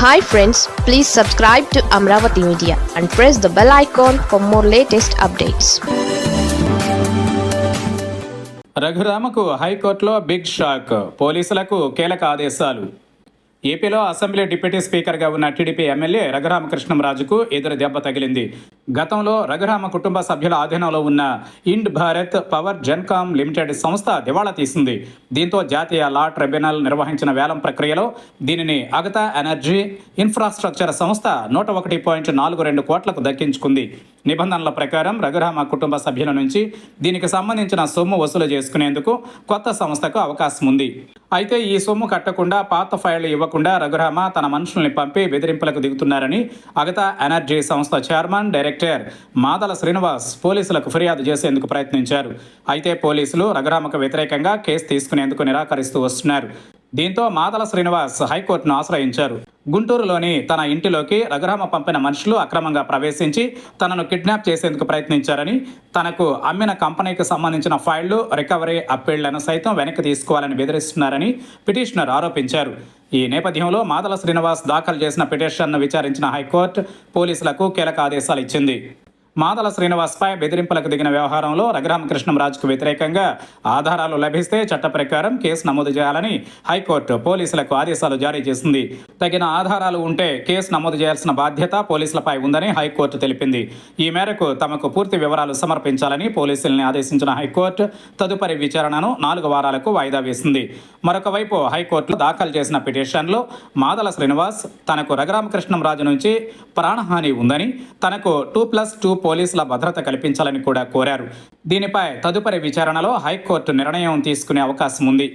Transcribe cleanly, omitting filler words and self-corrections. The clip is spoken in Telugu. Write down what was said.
Hi friends, please subscribe to Amravati Media and press the bell icon for more latest updates. రఘురామకు హైకోర్టులో బిగ్ షాక్, పోలీసులకు కీలక ఆదేశాలు. ఏపీలో అసెంబ్లీ డిప్యూటీ స్పీకర్గా ఉన్న టీడీపీ ఎమ్మెల్యే రఘురామకృష్ణంరాజుకు ఎదురు దెబ్బ తగిలింది. గతంలో రఘురామ కుటుంబ సభ్యుల ఆధీనంలో ఉన్న ఇండ్ భారత్ పవర్ జెన్కామ్ లిమిటెడ్ సంస్థ దివాళా తీసింది. దీంతో జాతీయ లా ట్రిబ్యునల్ నిర్వహించిన వేలం ప్రక్రియలో దీనిని అగతా ఎనర్జీ ఇన్ఫ్రాస్ట్రక్చర్ సంస్థ 101.42 కోట్లకు దక్కించుకుంది. నిబంధనల ప్రకారం రఘురామ కుటుంబ సభ్యుల నుంచి దీనికి సంబంధించిన సొమ్ము వసూలు చేసుకునేందుకు కొత్త సంస్థకు అవకాశం ఉంది. అయితే ఈ సొమ్ము కట్టకుండా పాత ఫైళ్లు ఇవ్వకుండా రఘురామ తన మనుషుల్ని పంపి బెదిరింపులకు దిగుతున్నారని అగతా ఎనర్జీ సంస్థ చైర్మన్ డైరెక్టర్ మాదల శ్రీనివాస్ పోలీసులకు ఫిర్యాదు చేసేందుకు ప్రయత్నించారు. అయితే పోలీసులు రఘురామకు వ్యతిరేకంగా కేసు తీసుకునేందుకు నిరాకరిస్తూ వస్తున్నారు. దీంతో మాదల శ్రీనివాస్ హైకోర్టును ఆశ్రయించారు. గుంటూరులోని తన ఇంటిలోకి రఘురామ పంపిన మనుషులు అక్రమంగా ప్రవేశించి తనను కిడ్నాప్ చేసేందుకు ప్రయత్నించారని, తనకు అమ్మిన కంపెనీకి సంబంధించిన ఫైళ్లు, రికవరీ అప్పీళ్లను సైతం వెనక్కి తీసుకోవాలని బెదిరిస్తున్నారని పిటిషనర్ ఆరోపించారు. ఈ నేపథ్యంలో మాదల శ్రీనివాస్ దాఖలు చేసిన పిటిషన్ను విచారించిన హైకోర్టు పోలీసులకు కీలక ఆదేశాలు ఇచ్చింది. మాదల శ్రీనివాస్పై బెదిరింపులకు దిగిన వ్యవహారంలో రఘురామకృష్ణంరాజుకు వ్యతిరేకంగా ఆధారాలు లభిస్తే చట్ట ప్రకారం కేసు నమోదు చేయాలని హైకోర్టు పోలీసులకు ఆదేశాలు జారీ చేసింది. తగిన ఆధారాలు ఉంటే కేసు నమోదు చేయాల్సిన బాధ్యత పోలీసులపై ఉందని హైకోర్టు తెలిపింది. ఈ మేరకు తమకు పూర్తి వివరాలు సమర్పించాలని పోలీసుల్ని ఆదేశించిన హైకోర్టు తదుపరి విచారణను 4 వారాలకు వాయిదా వేసింది. మరొక వైపు హైకోర్టులో దాఖలు చేసిన పిటిషన్లో మాదల శ్రీనివాస్ తనకు రఘురామకృష్ణంరాజు నుంచి ప్రాణహాని ఉందని, తనకు 2+2 పోలీసుల భద్రత కల్పించాలని కూడా కోరారు. దీనిపై తదుపరి విచారణలో హైకోర్టు నిర్ణయం తీసుకునే అవకాశం ఉంది.